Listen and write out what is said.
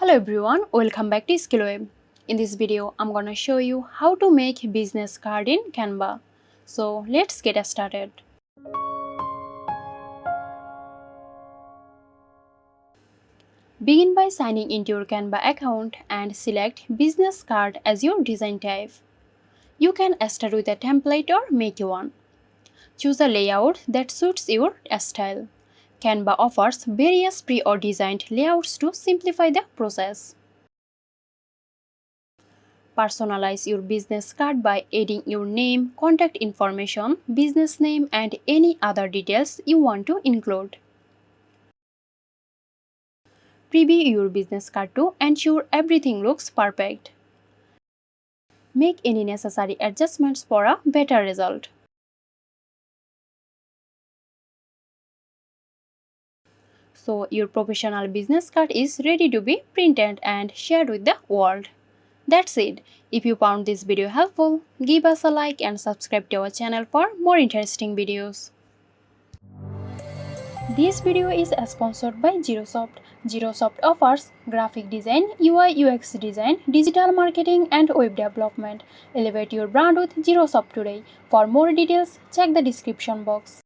Hello everyone, welcome back to SkillWeb. In this video, I'm gonna show you how to make business card in Canva. So let's get started. Begin by signing into your Canva account and select business card as your design type. You can start with a template or make one. Choose a layout that suits your style. Canva offers various pre or designed layouts to simplify the process. Personalize your business card by adding your name, contact information, business name, and any other details you want to include. Preview your business card to ensure everything looks perfect. Make any necessary adjustments for a better result. So your professional business card is ready to be printed and shared with the world. That's it. If you found this video helpful, give us a like and subscribe to our channel for more interesting videos. This video is sponsored by Zerosoft. Zerosoft offers graphic design, UI UX design, digital marketing and web development. Elevate your brand with Zerosoft today. For more details, check the description box.